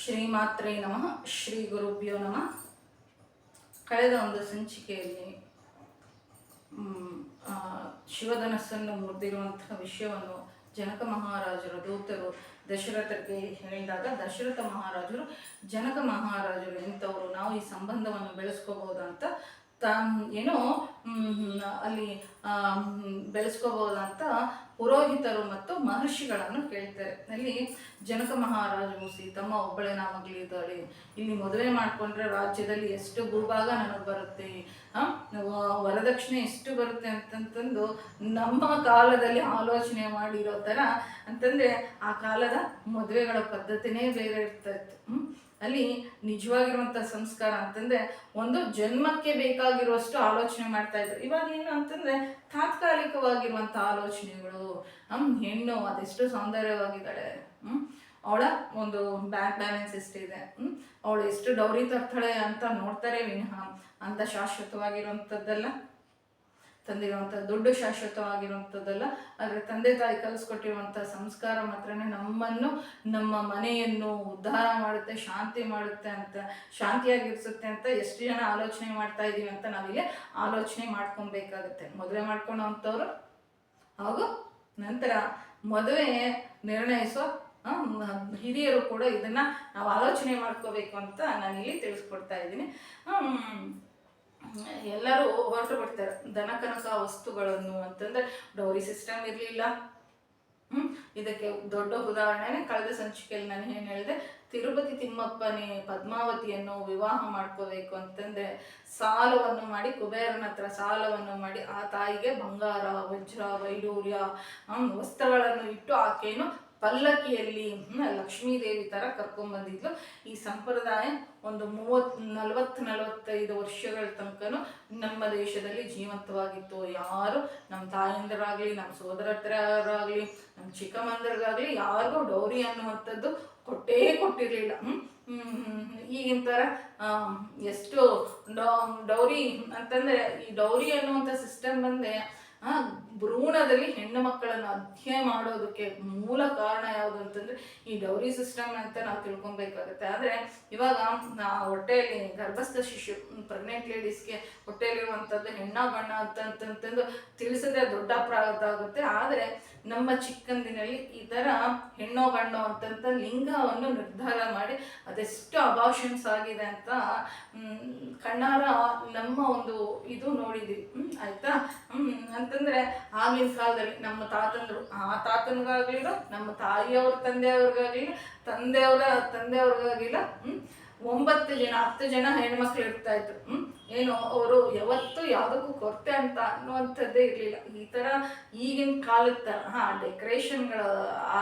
ಶ್ರೀಮಾತ್ರೇ ನಮಃ. ಶ್ರೀ ಗುರುಭ್ಯೋ ನಮಃ. ಕಳೆದ ಒಂದು ಸಂಚಿಕೆಯಲ್ಲಿ ಶಿವಧನಸ್ಸನ್ನು ಮುರಿದಿರುವಂತಹ ವಿಷಯವನ್ನು ಜನಕ ಮಹಾರಾಜರ ದೂತರು ದಶರಥರಿಗೆ ಹೇಳಿದಾಗ, ದಶರಥ ಮಹಾರಾಜರು ಜನಕ ಮಹಾರಾಜರು ಎಂಥವರು, ನಾವು ಈ ಸಂಬಂಧವನ್ನು ಬೆಳೆಸ್ಕೋಬಹುದಂತ ಏನೋ ಅಲ್ಲಿ ಬೆಳೆಸ್ಕೋಬಹುದಂತ ಪುರೋಹಿತರು ಮತ್ತು ಮಹರ್ಷಿಗಳನ್ನು ಕೇಳ್ತಾರೆ. ಅಲ್ಲಿ ಜನಕ ಮಹಾರಾಜರು, ಸೀತಮ್ಮ ಒಬ್ಬಳೇ ನಾಮಗಳಿದ್ದಾಳೆ, ಇಲ್ಲಿ ಮದುವೆ ಮಾಡಿಕೊಂಡ್ರೆ ರಾಜ್ಯದಲ್ಲಿ ಎಷ್ಟು ಭೂಭಾಗ ನನಗೆ ಬರುತ್ತೆ, ವರದಕ್ಷಿಣೆ ಎಷ್ಟು ಬರುತ್ತೆ ಅಂತಂತಂದು ನಮ್ಮ ಕಾಲದಲ್ಲಿ ಆಲೋಚನೆ ಮಾಡಿರೋ ಥರ ಅಂತಂದರೆ ಆ ಕಾಲದ ಮದುವೆಗಳ ಪದ್ಧತಿನೇ ಬೇರೆ ಇರ್ತಾ ಇತ್ತು. ಅಲ್ಲಿ ನಿಜವಾಗಿರುವಂಥ ಸಂಸ್ಕಾರ ಅಂತಂದರೆ ಒಂದು ಜನ್ಮಕ್ಕೆ ಬೇಕಾಗಿರುವಷ್ಟು ಆಲೋಚನೆ ಮಾಡ್ತಾ ಇದ್ರು. ಇವಾಗ ಏನು ಅಂತಂದರೆ ತಾತ್ಕಾಲಿಕವಾಗಿರುವಂಥ ಆಲೋಚನೆಗಳು. ಹೆಣ್ಣು ಅದೆಷ್ಟು ಸೌಂದರ್ಯವಾಗಿದ್ದಾಳೆ, ಅವಳ ಒಂದು ಬ್ಯಾಂಕ್ ಬ್ಯಾಲೆನ್ಸ್ ಎಷ್ಟಿದೆ, ಅವಳು ಎಷ್ಟು ಡೌರಿ ತರ್ತಾಳೆ ಅಂತ ನೋಡ್ತಾರೆ ವಿನಃ ಅಂತ ಶಾಶ್ವತವಾಗಿರುವಂಥದ್ದೆಲ್ಲ, ತಂದಿರುವಂಥ ದುಡ್ಡು ಶಾಶ್ವತವಾಗಿರುವಂಥದ್ದಲ್ಲ. ಆದರೆ ತಂದೆ ತಾಯಿ ಕಲಿಸ್ಕೊಟ್ಟಿರುವಂಥ ಸಂಸ್ಕಾರ ಮಾತ್ರನೇ ನಮ್ಮನ್ನು, ನಮ್ಮ ಮನೆಯನ್ನು ಉದ್ಧಾರ ಮಾಡುತ್ತೆ, ಶಾಂತಿ ಮಾಡುತ್ತೆ ಅಂತ, ಶಾಂತಿಯಾಗಿರಿಸುತ್ತೆ ಅಂತ ಎಷ್ಟು ಜನ ಆಲೋಚನೆ ಮಾಡ್ತಾ ಇದ್ದೀವಿ ಅಂತ ನಾವಿಲ್ಲಿ ಆಲೋಚನೆ ಮಾಡ್ಕೊಬೇಕಾಗತ್ತೆ. ಮದುವೆ ಮಾಡ್ಕೊಳ್ಳೋ ಅಂಥವ್ರು ಹಾಗೂ ನಂತರ ಮದುವೆ ನಿರ್ಣಯಿಸೋ ಹಿರಿಯರು ಕೂಡ ಇದನ್ನು ನಾವು ಆಲೋಚನೆ ಮಾಡ್ಕೋಬೇಕು ಅಂತ ನಾನಿಲ್ಲಿ ತಿಳಿಸ್ಕೊಡ್ತಾ ಇದ್ದೀನಿ. ಎಲ್ಲರೂ ಹೊರಟು ಬಿಡ್ತಾರೆ ದನಕನಕ ವಸ್ತುಗಳನ್ನು ಅಂತಂದ್ರೆ ಡೌರಿ ಸಿಸ್ಟಮ್ ಇರಲಿಲ್ಲ. ಇದಕ್ಕೆ ದೊಡ್ಡ ಉದಾಹರಣೆನೇ ಕಳೆದ ಸಂಚಿಕೆಯಲ್ಲಿ ನಾನು ಏನು ಹೇಳಿದೆ, ತಿರುಪತಿ ತಿಮ್ಮಪ್ಪನೇ ಪದ್ಮಾವತಿಯನ್ನು ವಿವಾಹ ಮಾಡ್ಕೋಬೇಕು ಅಂತಂದ್ರೆ ಸಾಲವನ್ನು ಮಾಡಿ, ಕುಬೇರನ ಹತ್ರ ಸಾಲವನ್ನು ಮಾಡಿ ಆ ತಾಯಿಗೆ ಬಂಗಾರ, ವಜ್ರ, ವೈಡೂರ್ಯ ವಸ್ತ್ರಗಳನ್ನು ಇಟ್ಟು ಆಕೆಯನ್ನು ಪಲ್ಲಕ್ಕಿಯಲ್ಲಿ ಲಕ್ಷ್ಮೀದೇವಿ ಥರ ಕರ್ಕೊಂಡ್ಬಂದಿದ್ಲು. ಈ ಸಂಪ್ರದಾಯ ಒಂದು 40-45 ವರ್ಷಗಳ ತನಕನೂ ನಮ್ಮ ದೇಶದಲ್ಲಿ ಜೀವಂತವಾಗಿತ್ತು. ಯಾರು ನಮ್ಮ ತಾಯಂದಿರಾಗಲಿ, ನಮ್ಮ ಸೋದರರಾಗಲಿ, ನಮ್ಮ ಚಿಕ್ಕಮ್ಮಂದರಿಗಾಗಲಿ ಯಾರಿಗೂ ಡೌರಿ ಅನ್ನುವಂಥದ್ದು ಕೊಟ್ಟಿರಲಿಲ್ಲ. ಈಗಿನ ಥರ ಎಷ್ಟು ಡೌರಿ ಅಂತಂದರೆ, ಈ ಡೌರಿ ಅನ್ನುವಂಥ ಸಿಸ್ಟಮ್ ಬಂದೆ ಭ್ರೂಣದಲ್ಲಿ ಹೆಣ್ಣು ಮಕ್ಕಳನ್ನು ಹತ್ಯೆ ಮಾಡೋದಕ್ಕೆ ಮೂಲ ಕಾರಣ ಯಾವುದು ಅಂತಂದರೆ ಈ ಡೌರಿ ಸಿಸ್ಟಮ್ ಅಂತ ನಾವು ತಿಳ್ಕೊಬೇಕಾಗುತ್ತೆ. ಆದರೆ ಇವಾಗ ಹೊಟ್ಟೆಯಲ್ಲಿ ಗರ್ಭಸ್ಥ ಶಿಶು, ಪ್ರೆಗ್ನೆಂಟ್ ಲೇಡೀಸ್ಗೆ ಹೊಟ್ಟೆಯಲ್ಲಿರುವಂಥದ್ದು ಹೆಣ್ಣ ಗಣ್ಣ ಅಂತಂತಂದು ತಿಳಿಸದೆ ದೊಡ್ಡ ಅಪರಾಧ ಆಗುತ್ತೆ. ಆದರೆ ನಮ್ಮ ಚಿಕ್ಕಂದಿನಲ್ಲಿ ಈ ಥರ ಹೆಣ್ಣೋ ಗಣ್ಣೋ ಅಂತಂತ ಲಿಂಗವನ್ನು ನಿರ್ಧಾರ ಮಾಡಿ ಅದೆಷ್ಟು ಅಬಾರ್ಷನ್ಸ್ ಆಗಿದೆ ಅಂತ ಕಣ್ಣಾರ ನಮ್ಮ ಒಂದು ಇದು ನೋಡಿದ್ವಿ. ಆಯಿತಾ? ಅಂತಂದರೆ ಆಗಿನ ಕಾಲದಲ್ಲಿ ನಮ್ಮ ತಾತಂದರು, ಆ ತಾತನಿಗಾಗಲಿಲ್ಲ, ನಮ್ಮ ತಾಯಿಯವ್ರ ತಂದೆಯವ್ರಿಗಾಗಿಲ್ಲ 9 ಜನ 10 ಜನ ಹೆಣ್ಮಕ್ಳು ಇರ್ತಾ ಇದ್ರು. ಏನು ಅವರು ಯಾವತ್ತೂ ಯಾವುದಕ್ಕೂ ಕೊರತೆ ಅಂತ ಅನ್ನುವಂಥದ್ದೇ ಇರಲಿಲ್ಲ. ಈ ಥರ ಈಗಿನ ಕಾಲದ ಥರ ಡೆಕೋರೇಷನ್ಗಳು, ಆ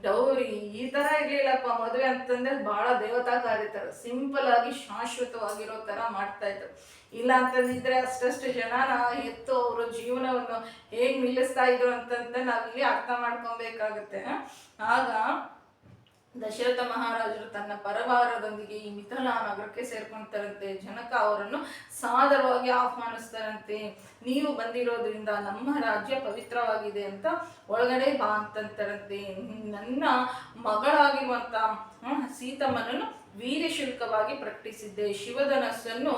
ಡೌರಿ ಈ ಥರ ಇರಲಿಲ್ಲಪ್ಪ. ಮದುವೆ ಅಂತಂದರೆ ಭಾಳ ದೇವತಾ ಕಾರ್ಯ ಥರ ಸಿಂಪಲ್ ಆಗಿ ಶಾಶ್ವತವಾಗಿರೋ ಥರ ಮಾಡ್ತಾಯಿದ್ರು. ಇಲ್ಲ ಅಂತಂದಿದ್ರೆ ಅಷ್ಟಷ್ಟು ಜನನ ಎತ್ತು ಅವರ ಜೀವನವನ್ನು ಹೇಗೆ ನಿಲ್ಲಿಸ್ತಾ ಇದ್ರು ಅಂತಂತ ನಾವಿಲ್ಲಿ ಅರ್ಥ ಮಾಡ್ಕೊಬೇಕಾಗುತ್ತೆ. ಆಗ ದಶರಥ ಮಹಾರಾಜರು ತನ್ನ ಪರಿವಾರದೊಂದಿಗೆ ಈ ಮಿಥಿಲಾ ನಗರಕ್ಕೆ ಸೇರ್ಕೊಳ್ತಾರಂತೆ. ಜನಕ ಅವರನ್ನು ಸಾದರವಾಗಿ ಆಹ್ವಾನಿಸ್ತಾರಂತೆ. ನೀವು ಬಂದಿರೋದ್ರಿಂದ ನಮ್ಮ ರಾಜ್ಯ ಪವಿತ್ರವಾಗಿದೆ ಅಂತ ಒಳಗಡೆ ಬಾ ಅಂತಂತಾರಂತೆ. ನನ್ನ ಮಗಳಾಗಿರುವಂಥ ಸೀತಮ್ಮನನ್ನು ವೀರಶುಲ್ಕವಾಗಿ ಪ್ರಕಟಿಸಿದ್ದೆ. ಶಿವಧನಸ್ಸನ್ನು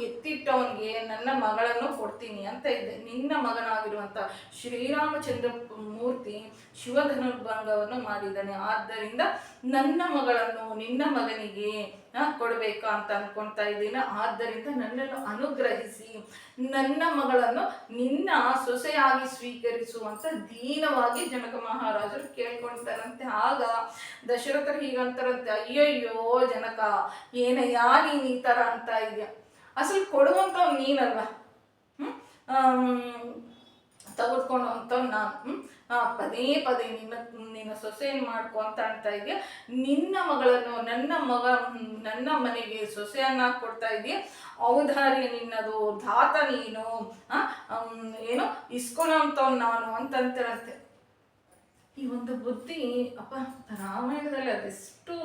ಎತ್ತಿಟ್ಟವನಿಗೆ ನನ್ನ ಮಗಳನ್ನು ಕೊಡ್ತೀನಿ ಅಂತ ಇದ್ದೆ. ನಿನ್ನ ಮಗನಾಗಿರುವಂಥ ಶ್ರೀರಾಮಚಂದ್ರ ಮೂರ್ತಿ ಶಿವಧನುರ್ಭಂಗವನ್ನು ಮಾಡಿದ್ದಾನೆ. ಆದ್ದರಿಂದ ನನ್ನ ಮಗಳನ್ನು ನಿನ್ನ ಮಗನಿಗೆ ಕೊಡಬೇಕಾ ಅಂತ ಅನ್ಕೊಳ್ತಾ ಇದ್ದೀನಿ. ಆದ್ದರಿಂದ ನನ್ನನ್ನು ಅನುಗ್ರಹಿಸಿ ನನ್ನ ಮಗಳನ್ನು ನಿನ್ನ ಸೊಸೆಯಾಗಿ ಸ್ವೀಕರಿಸುವಂತ ದೀನವಾಗಿ ಜನಕ ಮಹಾರಾಜರು ಕೇಳ್ಕೊಳ್ತಾರಂತೆ. ಆಗ ದಶರಥರು ಹೀಗಂತಾರಂತೆ, ಅಯ್ಯಯ್ಯೋ ಜನಕ, ಏನಯ್ಯ ನೀನು ಈ ಥರ ಅಂತ ಇದೆಯಾ? ಅಸಲು ಕೊಡುವಂಥವ್ ನೀನಲ್ವ, ತೆಗೆದುಕೊಂಡು ಅಂತವ್ ನಾನು ಪದೇ ಪದೇ ನಿನ್ನ ಸೊಸೆಯನ್ನು ಮಾಡ್ಕೊ ಅಂತ ಅಂತಾ ಇದೆಯಾ? ನಿನ್ನ ಮಗಳನ್ನು ನನ್ನ ಮನೆಗೆ ಸೊಸೆಯನ್ನ ಕೊಡ್ತಾ ಇದೆಯಾ? ಔದಾರ್ಯ ನಿನ್ನದು, ಧಾತ ನೀನು, ಏನೋ ಇಸ್ಕೊಳೋ ಅಂತವ್ ನಾನು ಅಂತಂತಿರಂತೆ. ಈ ಒಂದು ಬುದ್ಧಿ ಅಪ್ಪ ರಾಮಾಯಣದಲ್ಲಿ ಅದೆಷ್ಟು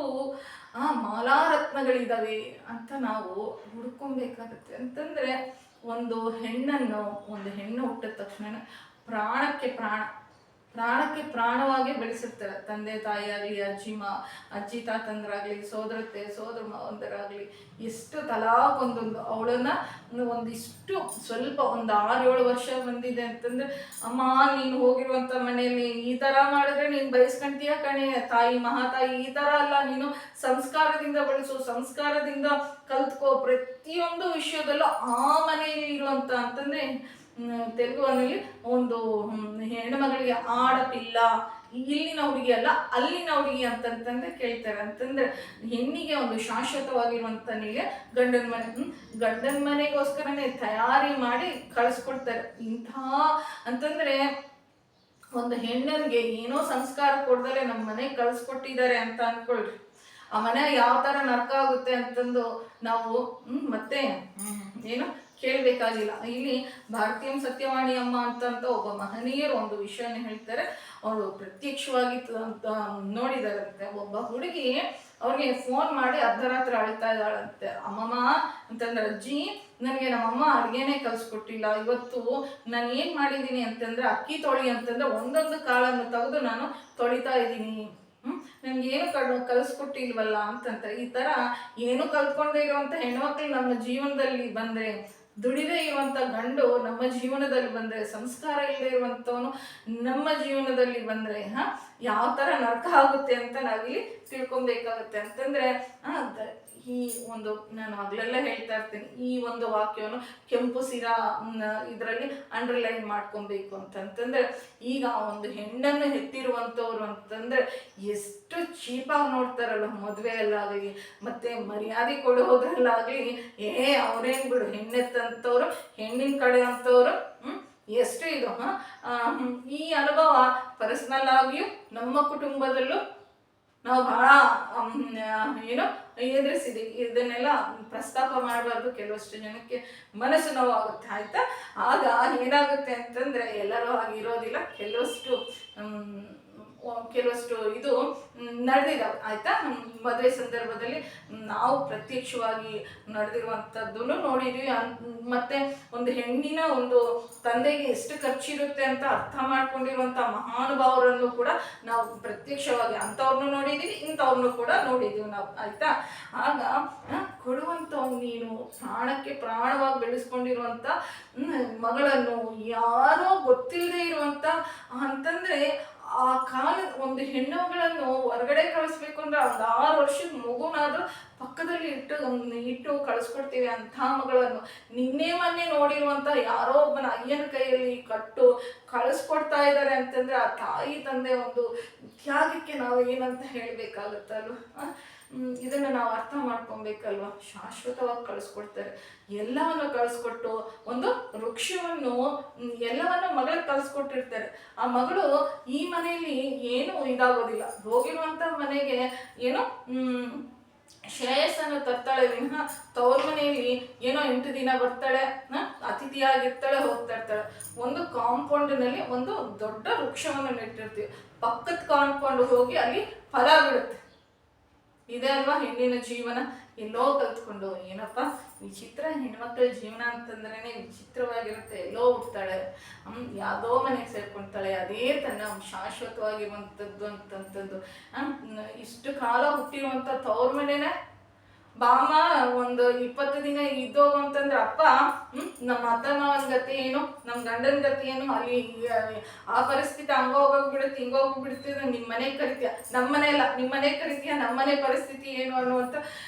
ಮಾಲಾರತ್ನಗಳಿದ್ದಾವೆ ಅಂತ ನಾವು ಹುಡ್ಕೊಬೇಕಾಗತ್ತೆ. ಅಂತಂದರೆ ಒಂದು ಹೆಣ್ಣು ಹುಟ್ಟಿದ ತಕ್ಷಣ ಪ್ರಾಣಕ್ಕೆ ಪ್ರಾಣ, ಪ್ರಾಣಕ್ಕೆ ಪ್ರಾಣವಾಗಿ ಬೆಳೆಸಿರ್ತಾರೆ. ತಂದೆ ತಾಯಿ ಆಗಲಿ, ಅಜ್ಜಿ ತಾತಂದ್ರಾಗಲಿ, ಸೋದರ ಮಾವಂದರಾಗಲಿ, ಎಷ್ಟು ತಲಾಕೊಂದೊಂದು ಅವಳನ್ನ ಒಂದಿಷ್ಟು ಸ್ವಲ್ಪ ಒಂದು 6-7 ವರ್ಷ ಬಂದಿದೆ ಅಂತಂದ್ರೆ, ಅಮ್ಮ ನೀನು ಹೋಗಿರುವಂಥ ಮನೆಯಲ್ಲಿ ಈ ಥರ ಮಾಡಿದ್ರೆ ನೀನು ಬಯಸ್ಕೊಂತೀಯ ಕಣೆ, ತಾಯಿ ಮಹಾತಾಯಿ ಈ ಥರ ಅಲ್ಲ, ನೀನು ಸಂಸ್ಕಾರದಿಂದ ಬೆಳೆಸು, ಸಂಸ್ಕಾರದಿಂದ ಕಲ್ತ್ಕೋ, ಪ್ರತಿಯೊಂದು ವಿಷಯದಲ್ಲೂ ಆ ಮನೆಯಲ್ಲಿ ಇರುವಂಥ ಅಂತಂದ್ರೆ ತೆಲುಗುನಲ್ಲಿ ಒಂದು ಹೆಣ್ಣು ಮಗಳಿಗೆ ಆಡಪಿಲ್ಲ, ಇಲ್ಲಿನ ಹುಡುಗಿ ಅಲ್ಲ ಅಲ್ಲಿನ ಹುಡುಗಿ ಅಂತಂತಂದ್ರೆ ಕೇಳ್ತಾರೆ. ಅಂತಂದ್ರೆ ಹೆಣ್ಣಿಗೆ ಒಂದು ಶಾಶ್ವತವಾಗಿರುವಂತನಿಗೆ ಗಂಡನ ಮನೆಗೋಸ್ಕರನೇ ತಯಾರಿ ಮಾಡಿ ಕಳಿಸ್ಕೊಡ್ತಾರೆ. ಇಂಥ ಅಂತಂದ್ರೆ ಒಂದು ಹೆಣ್ಣರಿಗೆ ಏನೋ ಸಂಸ್ಕಾರ ಕೊಡ್ದಲೆ ನಮ್ಮ ಮನೆಗೆ ಕಳಿಸ್ಕೊಟ್ಟಿದ್ದಾರೆ ಅಂತ ಅನ್ಕೊಳ್ರಿ, ಆ ಮನೆ ಯಾವ ಥರ ನರಕ ಆಗುತ್ತೆ ಅಂತಂದು ನಾವು ಮತ್ತೆ ಏನು ಕೇಳಬೇಕಾಗಿಲ್ಲ. ಇಲ್ಲಿ ಭಾರತೀಯ ಸತ್ಯವಾಣಿ ಅಮ್ಮ ಅಂತ ಒಬ್ಬ ಮಹನೀಯರು ಒಂದು ವಿಷಯನ ಹೇಳ್ತಾರೆ. ಅವರು ಪ್ರತ್ಯಕ್ಷವಾಗಿ ನೋಡಿದಾರಂತೆ. ಒಬ್ಬ ಹುಡುಗಿ ಅವ್ರಿಗೆ ಫೋನ್ ಮಾಡಿ ಅರ್ಧರಾತ್ರಿ ಅಳ್ತಾ ಇದ್ದಾಳಂತೆ. ಅಮ್ಮಮ್ಮ ಅಂತಂದ್ರೆ, ಅಜ್ಜಿ ನನಗೆ ನಮ್ಮಮ್ಮ ಅಡುಗೆನೇ ಕಲಿಸ್ಕೊಟ್ಟಿಲ್ಲ, ಇವತ್ತು ನಾನು ಏನು ಮಾಡಿದ್ದೀನಿ ಅಂತಂದ್ರೆ ಅಕ್ಕಿ ತೊಳಿ ಅಂತಂದ್ರೆ ಒಂದೊಂದು ಕಾಳನ್ನು ತೆಗೆದು ನಾನು ತೊಳಿತಾ ಇದ್ದೀನಿ, ನನ್ಗೇನು ಕಲಿಸ್ಕೊಟ್ಟಿಲ್ವಲ್ಲ ಅಂತಂತ. ಈ ಥರ ಏನು ಕಲ್ತ್ಕೊಂಡೇ ಇರುವಂಥ ಹೆಣ್ಮಕ್ಳು ನಮ್ಮ ಜೀವನದಲ್ಲಿ ಬಂದರೆ, ದುಡಿದೇ ಇರುವಂಥ ಗಂಡು ನಮ್ಮ ಜೀವನದಲ್ಲಿ ಬಂದರೆ, ಸಂಸ್ಕಾರ ಇಲ್ಲದೆ ಇರುವಂಥವನು ನಮ್ಮ ಜೀವನದಲ್ಲಿ ಬಂದರೆ ಯಾವ ಥರ ನರಕ ಆಗುತ್ತೆ ಅಂತ ನಾವಿಲ್ಲಿ ತಿಳ್ಕೊಬೇಕಾಗುತ್ತೆ. ಅಂತಂದರೆ ಈ ಒಂದು ನಾನು ಆಗ್ಲೆಲ್ಲ ಹೇಳ್ತಾ ಇರ್ತೀನಿ, ಈ ಒಂದು ವಾಕ್ಯವನ್ನು ಕೆಂಪು ಸಿರಾ ಇದರಲ್ಲಿ ಅಂಡರ್ಲೈನ್ ಮಾಡ್ಕೊಬೇಕು ಅಂತಂತಂದ್ರೆ, ಈಗ ಒಂದು ಹೆಣ್ಣನ್ನು ಹೆತ್ತಿರುವಂಥವ್ರು ಅಂತಂದ್ರೆ ಎಷ್ಟು ಚೀಪಾಗಿ ನೋಡ್ತಾರಲ್ಲ ಮದುವೆಯಲ್ಲಾಗಲಿ ಮತ್ತೆ ಮರ್ಯಾದೆ ಕೊಡೋದ್ರಲ್ಲಾಗಲಿ. ಅವ್ರೇನು ಬಿಡು, ಹೆಣ್ಣೆತ್ತಂಥವ್ರು, ಹೆಣ್ಣಿನ ಕಡೆ ಅಂತವ್ರು ಎಷ್ಟು ಇದು. ಈ ಅನುಭವ ಪರ್ಸನಲ್ ಆಗಿಯೂ ನಮ್ಮ ಕುಟುಂಬದಲ್ಲೂ ನಾವು ಬಹಳ ಏನೋ ಎದುರಿಸಿದ್ದೀವಿ. ಇದನ್ನೆಲ್ಲ ಪ್ರಸ್ತಾಪ ಮಾಡಬಾರ್ದು, ಕೆಲವಷ್ಟು ಜನಕ್ಕೆ ಮನಸ್ಸು ನೋವಾಗುತ್ತೆ, ಆಯ್ತಾ. ಆಗ ಏನಾಗುತ್ತೆ ಅಂತಂದ್ರೆ, ಎಲ್ಲರೂ ಆಗಿರೋದಿಲ್ಲ, ಕೆಲವಷ್ಟು ಇದು ನಡೆದಿದ್ದಾವೆ, ಆಯ್ತಾ. ಮದುವೆ ಸಂದರ್ಭದಲ್ಲಿ ನಾವು ಪ್ರತ್ಯಕ್ಷವಾಗಿ ನಡೆದಿರುವಂಥದ್ದನ್ನು ನೋಡಿದ್ವಿ. ಮತ್ತೆ ಒಂದು ಹೆಣ್ಣಿನ ಒಂದು ತಂದೆಗೆ ಎಷ್ಟು ಖರ್ಚಿರುತ್ತೆ ಅಂತ ಅರ್ಥ ಮಾಡ್ಕೊಂಡಿರುವಂಥ ಮಹಾನುಭಾವರನ್ನು ಕೂಡ ನಾವು ಪ್ರತ್ಯಕ್ಷವಾಗಿ ಅಂಥವ್ರನ್ನು ನೋಡಿದ್ದೀವಿ, ಇಂಥವ್ರನ್ನು ಕೂಡ ನೋಡಿದ್ದೀವಿ ನಾವು, ಆಯ್ತಾ. ಆಗ ಕೊಡುವಂಥವ್ ನೀನು ಪ್ರಾಣಕ್ಕೆ ಪ್ರಾಣವಾಗಿ ಬೆಳೆಸ್ಕೊಂಡಿರುವಂಥ ಮಗಳನ್ನು ಯಾರೋ ಗೊತ್ತಿಲ್ಲದೆ ಇರುವಂಥ ಅಂತಂದ್ರೆ, ಆ ಕಾಲದ ಒಂದು ಹೆಣ್ಣುಗಳನ್ನು ಹೊರಗಡೆ ಕಳಿಸ್ಬೇಕು ಅಂದ್ರೆ ಒಂದು 6 ವರ್ಷದ ಮಗುನಾದ್ರೂ ಪಕ್ಕದಲ್ಲಿ ಇಟ್ಟು ಕಳಿಸ್ಕೊಡ್ತೀವಿ. ಅಂಥ ಮಗಳನ್ನು ನಿನ್ನೆ ಮೊನ್ನೆ ನೋಡಿರುವಂಥ ಯಾರೋ ಒಬ್ಬನ ಅಯ್ಯನ ಕೈಯಲ್ಲಿ ಕಳಿಸ್ಕೊಡ್ತಾ ಇದ್ದಾರೆ ಅಂತಂದ್ರೆ, ಆ ತಾಯಿ ತಂದೆ ಒಂದು ತ್ಯಾಗಕ್ಕೆ ನಾವು ಏನಂತ ಹೇಳಬೇಕಾಗುತ್ತಲ್ವ. ಇದನ್ನು ನಾವು ಅರ್ಥ ಮಾಡ್ಕೊಬೇಕಲ್ವ. ಶಾಶ್ವತವಾಗಿ ಕಳಿಸ್ಕೊಡ್ತಾರೆ, ಎಲ್ಲವನ್ನು ಕಳಿಸ್ಕೊಟ್ಟು ಒಂದು ವೃಕ್ಷವನ್ನು ಎಲ್ಲವನ್ನು ಮಗಳಿಗೆ ಕಳಿಸ್ಕೊಟ್ಟಿರ್ತಾರೆ. ಆ ಮಗಳು ಈ ಮನೆಯಲ್ಲಿ ಏನೂ ಇದಾಗೋದಿಲ್ಲ, ಹೋಗಿರುವಂಥ ಮನೆಗೆ ಏನೋ ಶ್ರೇಯಸ್ಸನ್ನು ತರ್ತಾಳೆ ವಿನಃ ತವ್ರ ಮನೆಯಲ್ಲಿ ಏನೋ 8 ದಿನ ಬರ್ತಾಳೆ, ಅತಿಥಿಯಾಗಿರ್ತಾಳೆ, ಹೋಗ್ತಾ ಇರ್ತಾಳೆ. ಒಂದು ಕಾಂಪೌಂಡ್ನಲ್ಲಿ ಒಂದು ದೊಡ್ಡ ವೃಕ್ಷವನ್ನು ನೆಟ್ಟಿರ್ತೀವಿ, ಪಕ್ಕದ ಕಾಂಪೌಂಡ್ ಹೋಗಿ ಅಲ್ಲಿ ಫಲ ಬಿಡುತ್ತೆ. ಇದೇ ಅಲ್ವಾ ಹೆಣ್ಣಿನ ಜೀವನ. ಎಲ್ಲೋ ಕಲ್ತ್ಕೊಂಡು ಏನಪ್ಪ ವಿಚಿತ್ರ, ಹೆಣ್ಮಕ್ಳ ಜೀವನ ಅಂತಂದ್ರೇ ವಿಚಿತ್ರವಾಗಿರುತ್ತೆ. ಎಲ್ಲೋ ಹುಡ್ತಾಳೆ, ಯಾವುದೋ ಮನೆಗೆ ಸೇರ್ಕೊಳ್ತಾಳೆ, ಅದೇ ತನ್ನ ಶಾಶ್ವತವಾಗಿರುವಂಥದ್ದು ಅಂತಂಥದ್ದು. ಇಷ್ಟು ಕಾಲ ಹುಟ್ಟಿರುವಂಥ ತವ್ರ ಮನೆನೇ ಬಾಮ ಒಂದು 20 ದಿನ ಇದ್ದೋಗು ಅಂತಂದ್ರೆ, ಅಪ್ಪ ನಮ್ಮ ಅತ್ತ ಮಾವನ ಗತಿ ಏನು, ನಮ್ಮ ಗಂಡನ ಗತಿ ಏನು, ಅಲ್ಲಿ ಆ ಪರಿಸ್ಥಿತಿ ಹಂಗೋಗ್ಬಿಡುತ್ತೆ, ಹಿಂಗೋಗ್ಬಿಡ್ತಿದ್ರೆ ನಿಮ್ಮ ಮನೆಗೆ ಕರಿತೀಯ, ನಮ್ಮ ಮನೆ ಅಲ್ಲ ನಿಮ್ಮ ಮನೆಗೆ ಕರಿತೀಯ, ನಮ್ಮ ಮನೆ ಪರಿಸ್ಥಿತಿ ಏನು ಅನ್ನುವಂಥ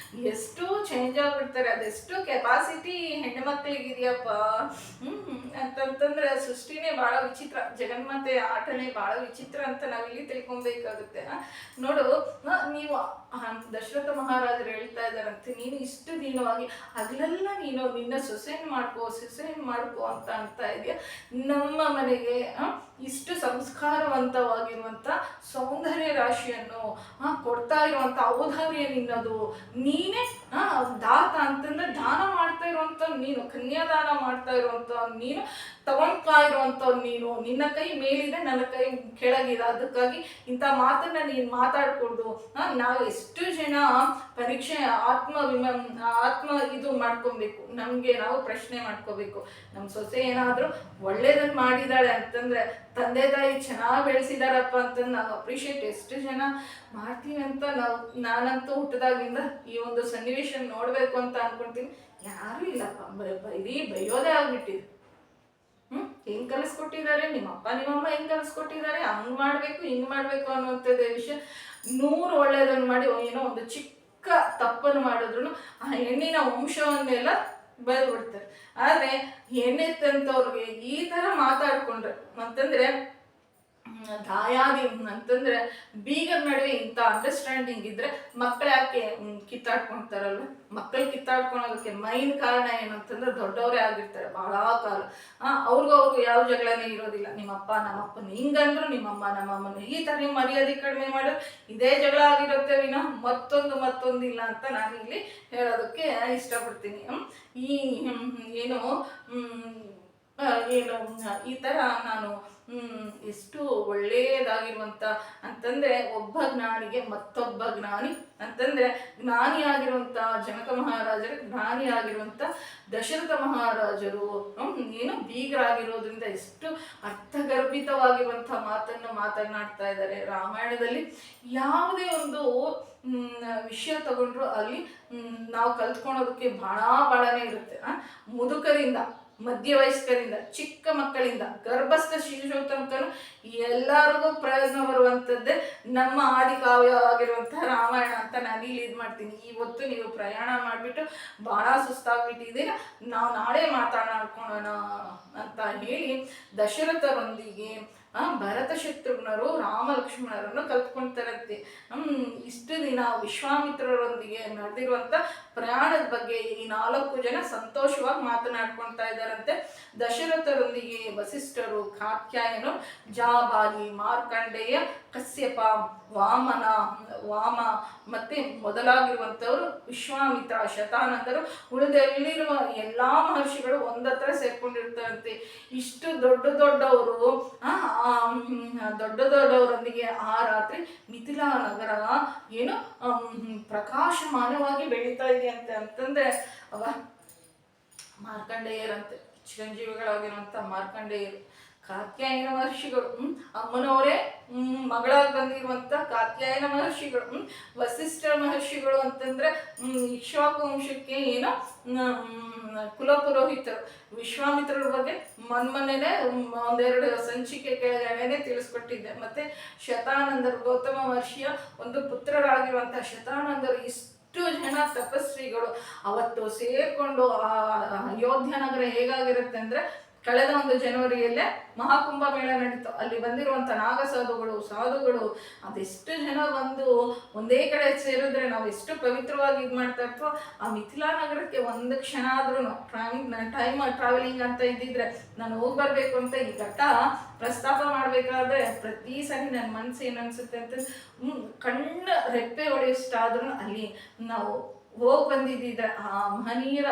ಎಷ್ಟು ಚೇಂಜ್ ಆಗಿಬಿಡ್ತಾರೆ. ಅದೆಷ್ಟು ಕೆಪಾಸಿಟಿ ಹೆಣ್ಣು ಮಕ್ಕಳಿಗಿದೆಯಪ್ಪ ಅಂತಂತಂದ್ರೆ, ಸೃಷ್ಟಿನೇ ಭಾಳ ವಿಚಿತ್ರ, ಜಗನ್ಮಾತೆ ಆಟನೇ ಭಾಳ ವಿಚಿತ್ರ ಅಂತ ನಾವಿಲ್ಲಿ ತಿಳ್ಕೊಬೇಕಾಗುತ್ತೆ. ನೋಡು, ನೀವು ದಶರಥ ಮಹಾರಾಜರು ಹೇಳ್ತಾ ಇದ್ದಾರೆ, ನೀನು ಇಷ್ಟು ದಿನವಾಗಿ ಹಗಲೆಲ್ಲ ನೀನು ನಿನ್ನ ಸೊಸೆಯನ್ನು ಮಾಡ್ಕೋ ಅಂತ ಇದೆಯಾ. ನಮ್ಮ ಮನೆಗೆ ಇಷ್ಟು ಸಂಸ್ಕಾರವಂತವಾಗಿರುವಂಥ ಸೌಂದರ್ಯ ರಾಶಿಯನ್ನು ಕೊಡ್ತಾ ಇರುವಂಥ ಔದಾರ್ಯ ನಿನ್ನದು. ನೀನೇ ದಾತ ಅಂತಂದ್ರೆ ದಾನ ಮಾಡ್ತಾ ಇರುವಂಥ ನೀನು, ಕನ್ಯಾದಾನ ಮಾಡ್ತಾ ಇರುವಂಥ ನೀನು, ತಗೊಳ್ತಾ ಇರುವಂಥ ನೀನು. ನಿನ್ನ ಕೈ ಮೇಲಿದೆ, ನನ್ನ ಕೈ ಕೆಳಗಿದೆ, ಅದಕ್ಕಾಗಿ ಇಂಥ ಮಾತನ್ನ ನೀನು ಮಾತಾಡ್ಕೊಡ್ದು. ನಾವು ಎಷ್ಟು ಜನ ಪರೀಕ್ಷೆ ಆತ್ಮ ಇದು ಮಾಡ್ಕೊಬೇಕು, ನಮಗೆ ನಾವು ಪ್ರಶ್ನೆ ಮಾಡ್ಕೋಬೇಕು. ನಮ್ಮ ಸೊಸೆ ಏನಾದರೂ ಒಳ್ಳೇದನ್ನು ಮಾಡಿದಾಳೆ ಅಂತಂದ್ರೆ ತಂದೆ ತಾಯಿ ಚೆನ್ನಾಗಿ ಬೆಳೆಸಿದಾರಪ್ಪ ಅಂತಂದು ನಾವು ಅಪ್ರಿಷಿಯೇಟ್ ಎಷ್ಟು ಜನ ಮಾಡ್ತೀವಿ ಅಂತ ನಾನಂತೂ ಹುಟ್ಟಿದಾಗಿಂದ ಈ ಒಂದು ಸನ್ನಿವೇಶ ನೋಡಬೇಕು ಅಂತ ಅನ್ಕೊಂತೀನಿ. ಯಾರೂ ಇಲ್ಲಪ್ಪ, ಬರೀ ಬೈಯೋದೇ ಆಗ್ಬಿಟ್ಟಿದೆ. ಹೆಂಗ್ ಕಲಿಸ್ಕೊಟ್ಟಿದ್ದಾರೆ ನಿಮ್ಮ ಅಪ್ಪ ನಿಮ್ಮಮ್ಮ, ಹೆಂಗ್ ಕಲಿಸ್ಕೊಟ್ಟಿದ್ದಾರೆ, ಹಂಗ್ ಮಾಡ್ಬೇಕು ಹಿಂಗ್ ಮಾಡ್ಬೇಕು ಅನ್ನುವಂಥದ್ದೇ ವಿಷಯ. 100 ಒಳ್ಳೇದನ್ನು ಮಾಡಿ ಏನೋ ಒಂದು ಚಿಕ್ಕ ತಪ್ಪನ್ನು ಮಾಡಿದ್ರು ಆ ಹೆಣ್ಣಿನ ವಂಶವನ್ನೆಲ್ಲ ಬೆಳೆದು ಬಿಡ್ತಾರೆ. ಆದ್ರೆ ಹೆಣ್ಣೆತ್ತಂತವ್ರಿಗೆ ಈ ತರ ಮಾತಾಡ್ಕೊಂಡ್ರೆ ಅಂತಂದ್ರೆ ದಾಯಾದಿ ಅಂತಂದ್ರೆ ಬೀಗರ ನಡುವೆ ಇಂಥ ಅಂಡರ್ಸ್ಟ್ಯಾಂಡಿಂಗ್ ಇದ್ರೆ ಮಕ್ಕಳು ಯಾಕೆ ಕಿತ್ತಾಡ್ಕೊಳ್ತಾರಲ್ವ? ಮಕ್ಕಳು ಕಿತ್ತಾಡ್ಕೊಳೋದಕ್ಕೆ ಮೈನ್ ಕಾರಣ ಏನಂತಂದ್ರೆ ದೊಡ್ಡವರೇ ಆಗಿರ್ತಾರೆ ಬಹಳ ಕಾಲ. ಅವ್ರಿಗೂ ಯಾವ ಜಗಳನೇ ಇರೋದಿಲ್ಲ. ನಿಮ್ಮಪ್ಪ ನಮ್ಮಪ್ಪನ ಹಿಂಗಂದ್ರು, ನಿಮ್ಮಮ್ಮ ನಮ್ಮಮ್ಮನ ಈ ತರ ನೀವು ಮರ್ಯಾದೆ ಕಡಿಮೆ ಮಾಡೋದು ಇದೇ ಜಗಳ ಆಗಿರುತ್ತೆ ವಿನ ಮತ್ತೊಂದಿಲ್ಲ ಅಂತ ನಾನು ಇಲ್ಲಿ ಹೇಳೋದಕ್ಕೆ ಇಷ್ಟಪಡ್ತೀನಿ. ಏನು ಈ ತರ ನಾನು ಎಷ್ಟು ಒಳ್ಳೆಯದಾಗಿರುವಂತ ಅಂತಂದ್ರೆ ಒಬ್ಬ ಜ್ಞಾನಿಗೆ ಮತ್ತೊಬ್ಬ ಜ್ಞಾನಿ ಅಂತಂದ್ರೆ ಜ್ಞಾನಿಯಾಗಿರುವಂತ ಜನಕ ಮಹಾರಾಜರು, ಜ್ಞಾನಿಯಾಗಿರುವಂತ ದಶರಥ ಮಹಾರಾಜರು ಏನು ಬೀಗರಾಗಿರೋದ್ರಿಂದ ಎಷ್ಟು ಅರ್ಥಗರ್ಭಿತವಾಗಿರುವಂತ ಮಾತನ್ನು ಮಾತನಾಡ್ತಾ ಇದ್ದಾರೆ. ರಾಮಾಯಣದಲ್ಲಿ ಯಾವುದೇ ಒಂದು ವಿಷಯ ತಗೊಂಡ್ರು ಅಲ್ಲಿ ನಾವು ಕಲ್ತ್ಕೊಳೋದಕ್ಕೆ ಬಹಳನೇ ಇರುತ್ತೆ. ಮುದುಕರಿಂದ, ಮಧ್ಯವಯಸ್ಕರಿಂದ, ಚಿಕ್ಕ ಮಕ್ಕಳಿಂದ, ಗರ್ಭಸ್ಥ ಶಿಶು ತನಕನು ಎಲ್ಲರಿಗೂ ಪ್ರಯೋಜನ ಬರುವಂಥದ್ದೇ ನಮ್ಮ ಆದಿಕಾವ್ಯವಾಗಿರುವಂತಹ ರಾಮಾಯಣ ಅಂತ ನಾನು ಇಲ್ಲಿ ಇದು ಮಾಡ್ತೀನಿ. ಇವತ್ತು ನೀವು ಪ್ರಯಾಣ ಮಾಡಿಬಿಟ್ಟು ಬಹಳ ಸುಸ್ತಾಗ್ಬಿಟ್ಟಿದ್ದೀರ, ನಾವು ನಾಳೆ ಮಾತಾಡ್ಕೊಳ್ಳೋಣ ಅಂತ ಹೇಳಿ ದಶರಥರೊಂದಿಗೆ ಭರತ ಶತ್ರುಘ್ನರು ರಾಮ ಲಕ್ಷ್ಮಣರನ್ನು ಕಲ್ತ್ಕೊಳ್ತಾರಂತೆ. ಇಷ್ಟು ದಿನ ವಿಶ್ವಾಮಿತ್ರರೊಂದಿಗೆ ನಡೆದಿರುವಂತ ಪ್ರಯಾಣದ ಬಗ್ಗೆ ಈ 4 ಜನ ಸಂತೋಷವಾಗಿ ಮಾತನಾಡ್ಕೊಳ್ತಾ ಇದ್ದಾರಂತೆ. ದಶರಥರೊಂದಿಗೆ ವಸಿಷ್ಠರು, ಕಾತ್ಯಾಯನು, ಜಾಬಾಲಿ, ಮಾರ್ಕಂಡೇಯ, ಕಶ್ಯಪ, ವಾಮ ಮತ್ತೆ ಮೊದಲಾಗಿರುವಂಥವರು, ವಿಶ್ವಾಮಿತ್ರ, ಶತಾನಂದರು, ಉಳಿದೆಲ್ಲಿರುವ ಎಲ್ಲಾ ಮಹರ್ಷಿಗಳು ಒಂದತ್ರ ಸೇರ್ಕೊಂಡಿರ್ತಾರಂತೆ. ಇಷ್ಟು ದೊಡ್ಡವರೊಂದಿಗೆ ಆ ರಾತ್ರಿ ಮಿಥಿಲಾ ನಗರ ಏನು ಪ್ರಕಾಶಮಾನವಾಗಿ ಬೆಳೀತಾ ಇದೆ ಅಂತಂದ್ರೆ ಅವ ಮಾರ್ಕಂಡೇಯರಂತೆ, ಚಿರಂಜೀವಿಗಳಾಗಿರುವಂತ ಮಾರ್ಕಂಡೇಯರು, ಕಾತ್ಯಾಯನ ಮಹರ್ಷಿಗಳು, ಅಮ್ಮನವರೇ ಮಗಳಾಗಿ ಬಂದಿರುವಂತ ಕಾತ್ಯಾಯನ ಮಹರ್ಷಿಗಳು, ವಸಿಷ್ಠ ಮಹರ್ಷಿಗಳು ಅಂತಂದ್ರೆ ಇಕ್ಷ್ವಾಕು ವಂಶಕ್ಕೆ ಏನೋ ಕುಲಪುರೋಹಿತರು. ವಿಶ್ವಾಮಿತ್ರರ ಬಗ್ಗೆ ಮೊನ್ನೆನೆ ಒಂದೆರಡು ಸಂಚಿಕೆ ಕೆಳಗಡೆನೆ ತಿಳಿಸ್ಕೊಟ್ಟಿದ್ದೆ. ಮತ್ತೆ ಶತಾನಂದರು, ಗೌತಮ ಮಹರ್ಷಿಯ ಒಂದು ಪುತ್ರರಾಗಿರುವಂತಹ ಶತಾನಂದರು, ಇಷ್ಟು ಜನ ತಪಸ್ವಿಗಳು ಅವತ್ತು ಸೇರ್ಕೊಂಡು ಅಯೋಧ್ಯ ನಗರ ಹೇಗಾಗಿರುತ್ತೆ ಅಂದ್ರೆ ಕಳೆದ ಒಂದು ಜನವರಿಯಲ್ಲೇ ಮಹಾಕುಂಭ ಮೇಳ ನಡೀತು. ಅಲ್ಲಿ ಬಂದಿರುವಂಥ ಸಾಧುಗಳು ಅದೆಷ್ಟು ಜನ ಬಂದು ಒಂದೇ ಕಡೆ ಸೇರಿದ್ರೆ ನಾವು ಎಷ್ಟು ಪವಿತ್ರವಾಗಿ ಇದು ಮಾಡ್ತಾ ಇರ್ತೋ. ಆ ಮಿಥಿಲಾ ನಗರಕ್ಕೆ ಒಂದು ಕ್ಷಣ ಆದ್ರೂ ಟೈಮ್ ಟ್ರಾವೆಲಿಂಗ್ ಅಂತ ಇದ್ದಿದ್ರೆ ನಾನು ಹೋಗಿ ಬರಬೇಕು ಅಂತ ಈ ಘಟ್ಟ ಪ್ರಸ್ತಾಪ ಮಾಡಬೇಕಾದ್ರೆ ಪ್ರತಿ ಸರಿ ನನ್ನ ಮನಸ್ಸು ಏನು ಅನ್ಸುತ್ತೆ ಅಂತ ಕಣ್ಣು ರೆಪ್ಪೆ ಹೊಡೆಯಷ್ಟಾದ್ರೂ ಅಲ್ಲಿ ನಾವು ಹೋಗಿ ಬಂದಿದ್ದಿದ್ರೆ, ಆ ಮಹನೀಯರ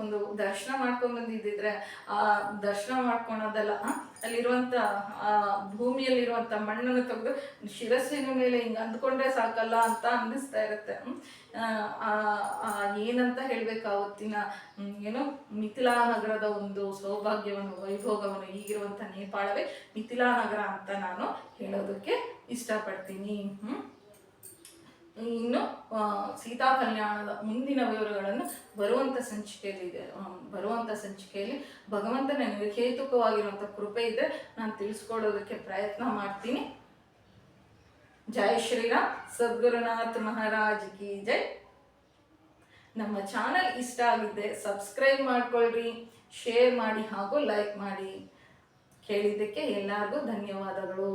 ಒಂದು ದರ್ಶನ ಮಾಡ್ಕೊಂಡು ಬಂದಿದ್ದಿದ್ರೆ, ಆ ದರ್ಶನ ಮಾಡ್ಕೊಳೋದಲ್ಲ, ಅಲ್ಲಿರುವಂಥ ಆ ಭೂಮಿಯಲ್ಲಿರುವಂಥ ಮಣ್ಣನ್ನು ತೆಗೆದು ಶಿರಸ್ಸಿನ ಮೇಲೆ ಹಿಂಗೆ ಅಂದ್ಕೊಂಡ್ರೆ ಸಾಕಲ್ಲ ಅಂತ ಅನ್ನಿಸ್ತಾ ಇರುತ್ತೆ. ಏನಂತ ಹೇಳ್ಬೇಕಾವತ್ತಿನ ಏನೋ ಮಿಥಿಲಾ ನಗರದ ಒಂದು ಸೌಭಾಗ್ಯವನ್ನು, ವೈಭೋಗವನ್ನು ಈಗಿರುವಂಥ ನೇಪಾಳವೇ ಮಿಥಿಲಾ ನಗರ ಅಂತ ನಾನು ಹೇಳೋದಕ್ಕೆ ಇಷ್ಟಪಡ್ತೀನಿ. ಇನ್ನು ಸೀತಾ ಕಲ್ಯಾಣದ ಮುಂದಿನ ವಿವರಗಳನ್ನು ಬರುವಂಥ ಸಂಚಿಕೆಯಲ್ಲಿ ಭಗವಂತನ ನಿರ್ಹೇತುಕವಾಗಿರುವಂಥ ಕೃಪೆ ಇದೆ, ನಾನು ತಿಳಿಸ್ಕೊಡೋದಕ್ಕೆ ಪ್ರಯತ್ನ ಮಾಡ್ತೀನಿ. ಜೈ ಶ್ರೀರಾಮ್, ಸದ್ಗುರುನಾಥ್ ಮಹಾರಾಜ್ ಕಿ ಜೈ. ನಮ್ಮ ಚಾನಲ್ ಇಷ್ಟ ಆಗಿದ್ದೆ ಸಬ್ಸ್ಕ್ರೈಬ್ ಮಾಡ್ಕೊಳ್ರಿ, ಶೇರ್ ಮಾಡಿ ಹಾಗೂ ಲೈಕ್ ಮಾಡಿ. ಕೇಳಿದ್ದಕ್ಕೆ ಎಲ್ಲರಿಗೂ ಧನ್ಯವಾದಗಳು.